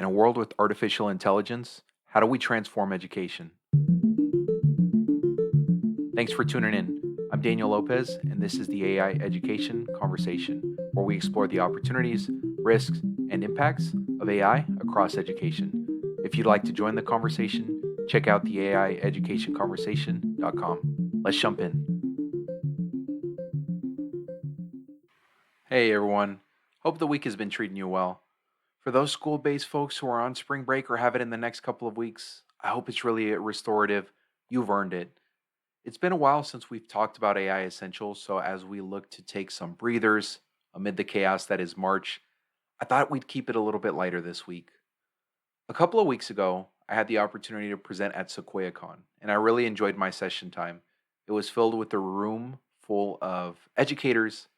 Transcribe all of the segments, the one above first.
In a world with artificial intelligence, how do we transform education? Thanks for tuning in. I'm Daniel Lopez, and this is the AI Education Conversation, where we explore the opportunities, risks, and impacts of AI across education. If you'd like to join the conversation, check out the AIeducationconversation.com. Let's jump in. Hey everyone, hope the week has been treating you well. For those school based folks who are on spring break or have it in the next couple of weeks, I hope it's really restorative. You've earned it. It's been a while since we've talked about AI essentials, so as we look to take some breathers amid the chaos that is March, I thought we'd keep it a little bit lighter this week. A couple of weeks ago, I had the opportunity to present at Sequoia Con, and I really enjoyed my session time. It was filled with a room full of educators,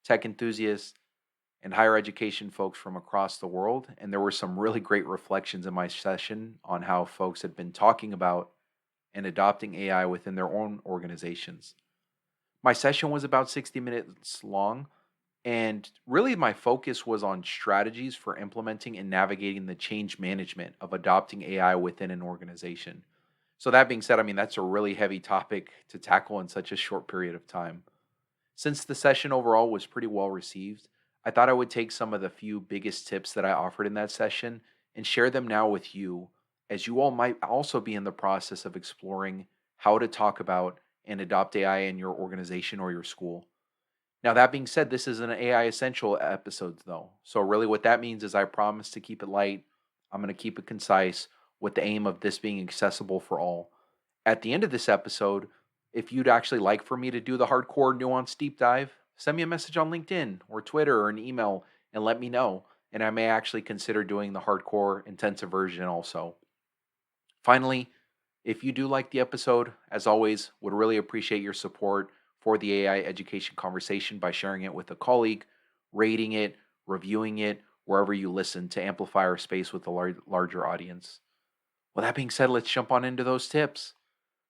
tech enthusiasts, and higher education folks from across the world. And there were some really great reflections in my session on how folks had been talking about and adopting AI within their own organizations. My session was about 60 minutes long, and really my focus was on strategies for implementing and navigating the change management of adopting AI within an organization. So, that being said, I mean, that's a really heavy topic to tackle in such a short period of time. Since the session overall was pretty well received, I thought I would take some of the few biggest tips that I offered in that session and share them now with you, as you all might also be in the process of exploring how to talk about and adopt AI in your organization or your school. Now, that being said, this is an AI essential episode, though. So, really, what that means is I promise to keep it light. I'm going to keep it concise with the aim of this being accessible for all. At the end of this episode, if you'd actually like for me to do the hardcore nuanced deep dive, send me a message on LinkedIn or Twitter or an email and let me know. And I may actually consider doing the hardcore intensive version also. Finally, if you do like the episode, as always, would really appreciate your support for the AI education conversation by sharing it with a colleague, rating it, reviewing it, wherever you listen to amplify our space with a larger audience. Well, that being said, let's jump on into those tips.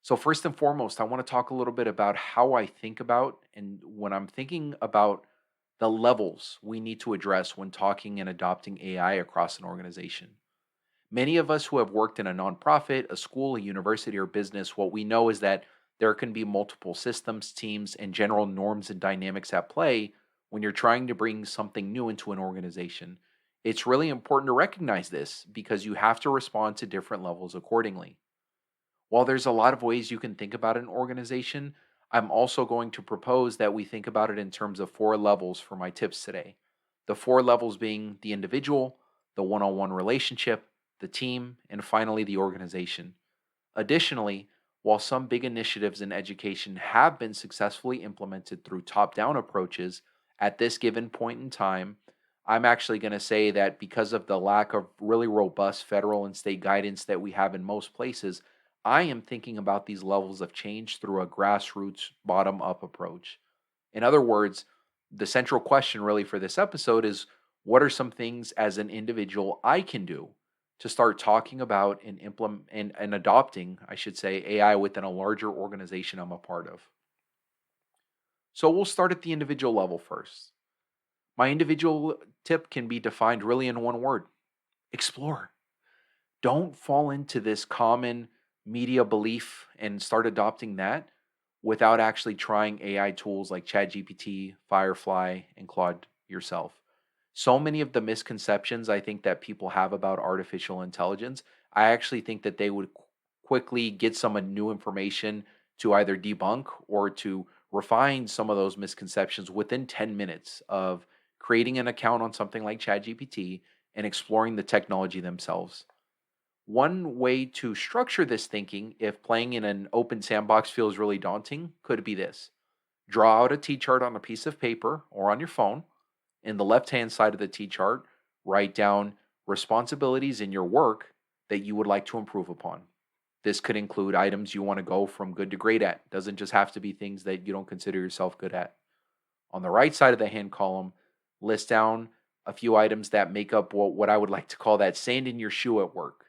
So, first and foremost, I want to talk a little bit about how I think about and when I'm thinking about the levels we need to address when talking and adopting AI across an organization. Many of us who have worked in a nonprofit, a school, a university, or business, what we know is that there can be multiple systems, teams, and general norms and dynamics at play when you're trying to bring something new into an organization. It's really important to recognize this because you have to respond to different levels accordingly. While there's a lot of ways you can think about an organization, I'm also going to propose that we think about it in terms of four levels for my tips today. The four levels being the individual, the one on one relationship, the team, and finally the organization. Additionally, while some big initiatives in education have been successfully implemented through top down approaches, at this given point in time, I'm actually going to say that because of the lack of really robust federal and state guidance that we have in most places, I am thinking about these levels of change through a grassroots, bottom up approach. In other words, the central question really for this episode is what are some things as an individual I can do to start talking about and implement and adopting, I should say, AI within a larger organization I'm a part of? So we'll start at the individual level first. My individual tip can be defined really in one word: explore. Don't fall into this common media belief and start adopting that without actually trying AI tools like ChatGPT, Firefly, and Claude yourself. So many of the misconceptions I think that people have about artificial intelligence, I actually think that they would quickly get some new information to either debunk or to refine some of those misconceptions within 10 minutes of creating an account on something like ChatGPT and exploring the technology themselves. One way to structure this thinking, if playing in an open sandbox feels really daunting, could be this: draw out a T chart on a piece of paper or on your phone. In the left hand side of the T chart, write down responsibilities in your work that you would like to improve upon. This could include items you want to go from good to great at. Doesn't just have to be things that you don't consider yourself good at. On the right side of the hand column, list down a few items that make up what I would like to call that sand in your shoe at work.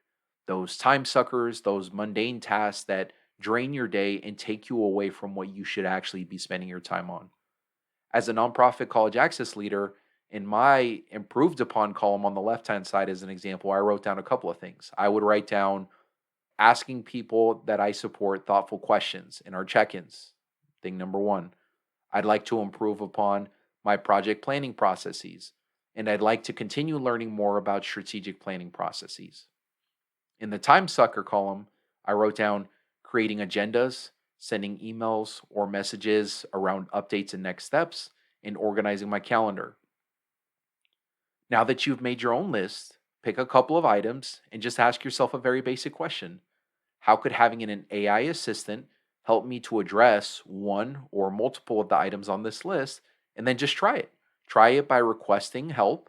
Those time suckers, those mundane tasks that drain your day and take you away from what you should actually be spending your time on. As a nonprofit college access leader In my improved upon column on the left hand side, as an example, I wrote down a couple of things. I would write down asking people that I support thoughtful questions in our check ins. Thing number one. I'd like to improve upon my project planning processes, and I'd like to continue learning more about strategic planning processes. In the time sucker column, I wrote down creating agendas, sending emails or messages around updates and next steps, and organizing my calendar. Now that you've made your own list, pick a couple of items and just ask yourself a very basic question. How could having an AI assistant help me to address one or multiple of the items on this list? And then just try it. Try it by requesting help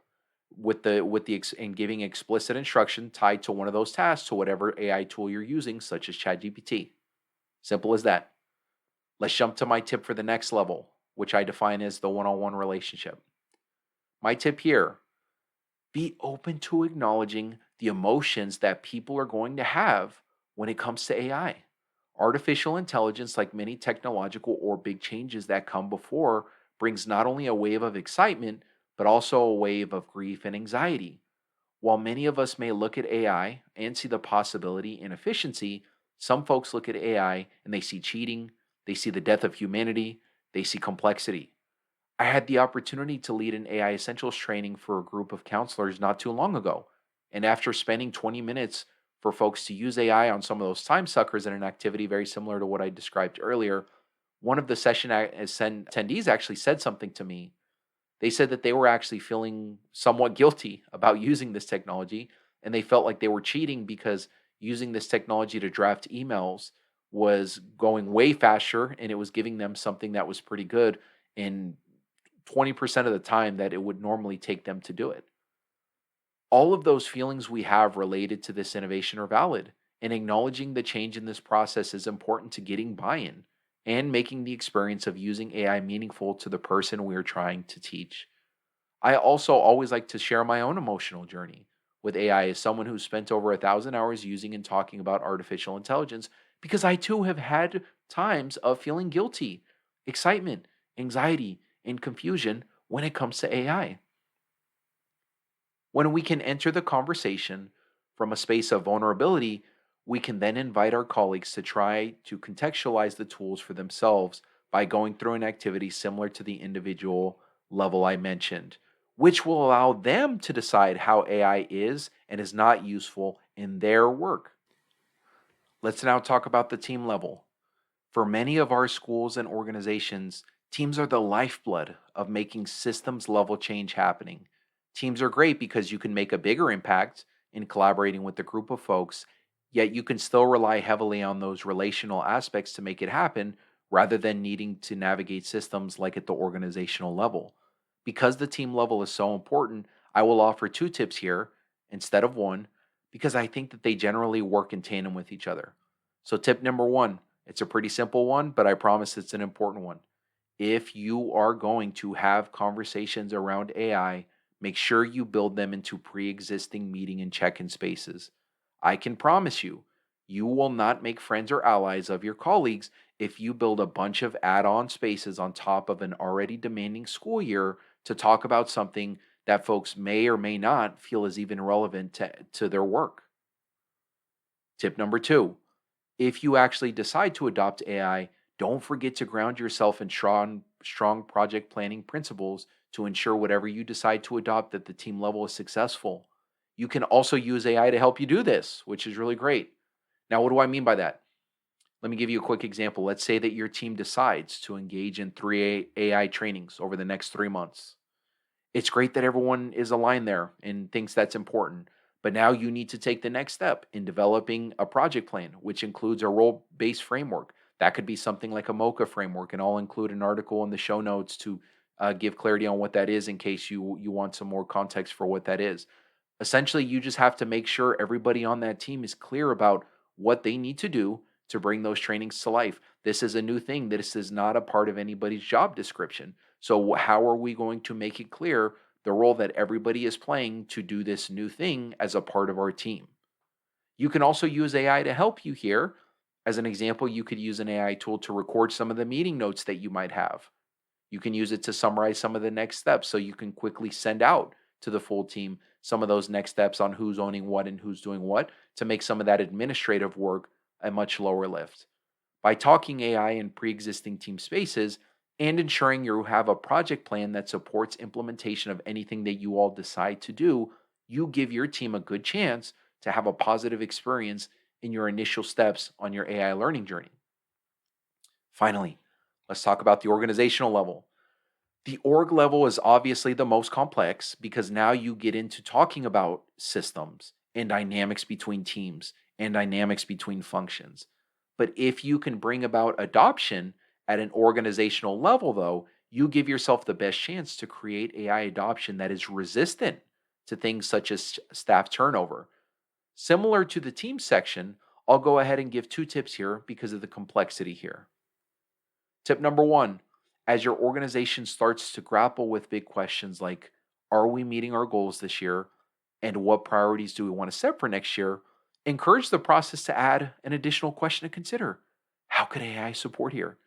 and giving explicit instruction tied to one of those tasks to whatever AI tool you're using, such as ChatGPT. Simple as that. Let's jump to my tip for the next level, which I define as the one-on-one relationship. My tip here: be open to acknowledging the emotions that people are going to have when it comes to AI. Artificial intelligence, like many technological or big changes that come before, brings not only a wave of excitement, but also a wave of grief and anxiety. While many of us may look at AI and see the possibility and efficiency, some folks look at AI and they see cheating, they see the death of humanity, they see complexity. I had the opportunity to lead an AI Essentials training for a group of counselors not too long ago. And after spending 20 minutes for folks to use AI on some of those time suckers in an activity very similar to what I described earlier, one of the attendees actually said something to me. They said that they were actually feeling somewhat guilty about using this technology, and they felt like they were cheating because using this technology to draft emails was going way faster and it was giving them something that was pretty good in 20% of the time that it would normally take them to do it. All of those feelings we have related to this innovation are valid, and acknowledging the change in this process is important to getting buy in and making the experience of using AI meaningful to the person we are trying to teach. I also always like to share my own emotional journey with AI as someone who's spent over 1,000 hours using and talking about artificial intelligence, because I too have had times of feeling guilty, excitement, anxiety, and confusion when it comes to AI. When we can enter the conversation from a space of vulnerability, we can then invite our colleagues to try to contextualize the tools for themselves by going through an activity similar to the individual level I mentioned, which will allow them to decide how AI is and is not useful in their work. Let's now talk about the team level. For many of our schools and organizations, teams are the lifeblood of making systems level change happening. Teams are great because you can make a bigger impact in collaborating with a group of folks, yet you can still rely heavily on those relational aspects to make it happen rather than needing to navigate systems like at the organizational level. Because the team level is so important, I will offer two tips here instead of one, because I think that they generally work in tandem with each other. So, tip number one, it's a pretty simple one, but I promise it's an important one. If you are going to have conversations around AI, make sure you build them into pre existing meeting and check in spaces. I can promise you, you will not make friends or allies of your colleagues if you build a bunch of add on spaces on top of an already demanding school year to talk about something that folks may or may not feel is even relevant to their work. Tip number two: if you actually decide to adopt AI, don't forget to ground yourself in strong project planning principles to ensure whatever you decide to adopt at the team level is successful. You can also use AI to help you do this, which is really great. Now, what do I mean by that? Let me give you a quick example. Let's say that your team decides to engage in three AI trainings over the next 3 months. It's great that everyone is aligned there and thinks that's important. But now you need to take the next step in developing a project plan, which includes a role based framework. That could be something like a MOCA framework, and I'll include an article in the show notes to give clarity on what that is in case you want some more context for what that is. Essentially, you just have to make sure everybody on that team is clear about what they need to do to bring those trainings to life. This is a new thing. This is not a part of anybody's job description. So, how are we going to make it clear the role that everybody is playing to do this new thing as a part of our team? You can also use AI to help you here. As an example, you could use an AI tool to record some of the meeting notes that you might have. You can use it to summarize some of the next steps so you can quickly send out to the full team some of those next steps on who's owning what and who's doing what to make some of that administrative work a much lower lift. By talking AI in pre existing team spaces and ensuring you have a project plan that supports implementation of anything that you all decide to do, you give your team a good chance to have a positive experience in your initial steps on your AI learning journey. Finally, let's talk about the organizational level. The org level is obviously the most complex because now you get into talking about systems and dynamics between teams and dynamics between functions. But if you can bring about adoption at an organizational level, though, you give yourself the best chance to create AI adoption that is resistant to things such as staff turnover. Similar to the team section, I'll go ahead and give two tips here because of the complexity here. Tip number one, as your organization starts to grapple with big questions like, are we meeting our goals this year? And what priorities do we want to set for next year? Encourage the process to add an additional question to consider. How could AI support here?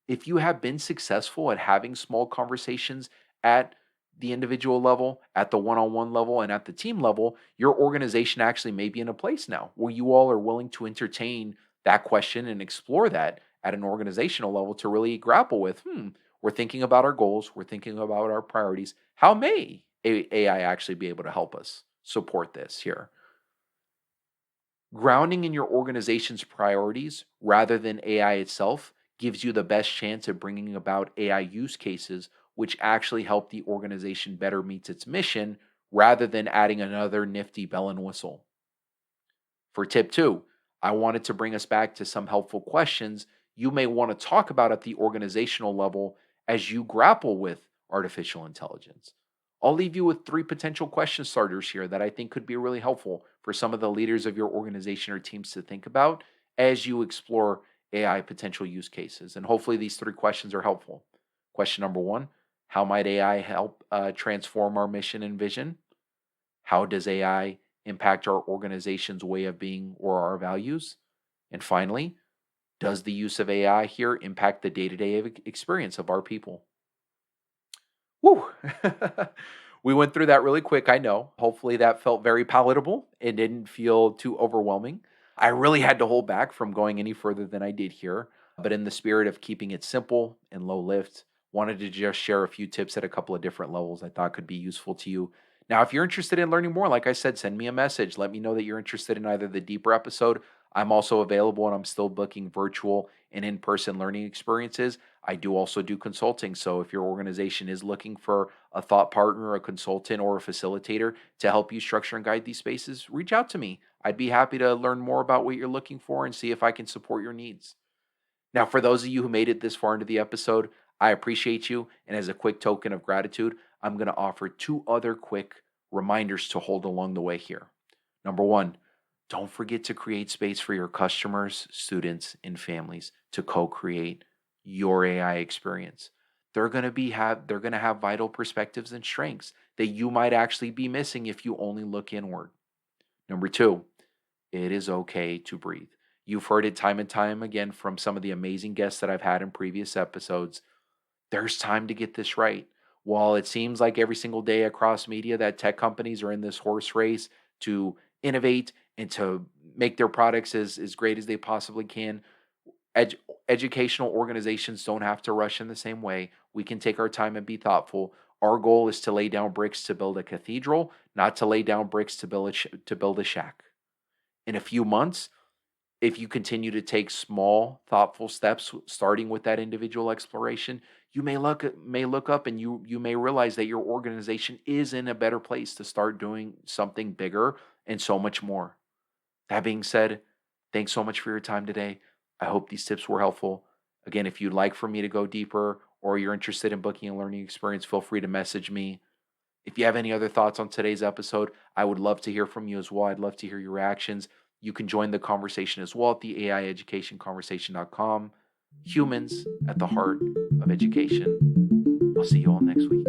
If you have been successful at having small conversations at the individual level, at the one on one level, and at the team level, your organization actually may be in a place now where you all are willing to entertain that question and explore that at an organizational level to really grapple with, we're thinking about our goals, we're thinking about our priorities. How may AI actually be able to help us support this here? Grounding in your organization's priorities rather than AI itself gives you the best chance at bringing about AI use cases which actually help the organization better meet its mission rather than adding another nifty bell and whistle. For tip two, I wanted to bring us back to some helpful questions you may want to talk about at the organizational level as you grapple with artificial intelligence. I'll leave you with three potential question starters here that I think could be really helpful for some of the leaders of your organization or teams to think about as you explore AI potential use cases. And hopefully, these three questions are helpful. Question number one, how might AI help transform our mission and vision? How does AI impact our organization's way of being or our values? And finally, does the use of AI here impact the day to day experience of our people? Woo! We went through that really quick, I know. Hopefully, that felt very palatable. It didn't feel too overwhelming. I really had to hold back from going any further than I did here. But in the spirit of keeping it simple and low lift, wanted to just share a few tips at a couple of different levels I thought could be useful to you. Now, if you're interested in learning more, like I said, send me a message. Let me know that you're interested in either the deeper episode. I'm also available and I'm still booking virtual and in person learning experiences. I do also do consulting. So if your organization is looking for a thought partner, a consultant, or a facilitator to help you structure and guide these spaces, reach out to me. I'd be happy to learn more about what you're looking for and see if I can support your needs. Now, for those of you who made it this far into the episode, I appreciate you. And as a quick token of gratitude, I'm going to offer two other quick reminders to hold along the way here. Number one, don't forget to create space for your customers, students, and families to co-create your AI experience. They're going to have vital perspectives and strengths that you might actually be missing if you only look inward. Number two, it is okay to breathe. You've heard it time and time again from some of the amazing guests that I've had in previous episodes. There's time to get this right. While it seems like every single day across media that tech companies are in this horse race to innovate and to make their products as great as they possibly can, ed- educational organizations don't have to rush in the same way. We can take our time and be thoughtful. Our goal is to lay down bricks to build a cathedral, not to lay down bricks to build a shack. In a few months, if you continue to take small, thoughtful steps, starting with that individual exploration, you may look up and you may realize that your organization is in a better place to start doing something bigger and so much more. That being said, thanks so much for your time today. I hope these tips were helpful. Again, if you'd like for me to go deeper or you're interested in booking a learning experience, feel free to message me. If you have any other thoughts on today's episode, I would love to hear from you as well. I'd love to hear your reactions. You can join the conversation as well at the AIeducationconversation.com. Humans at the heart of education. I'll see you all next week.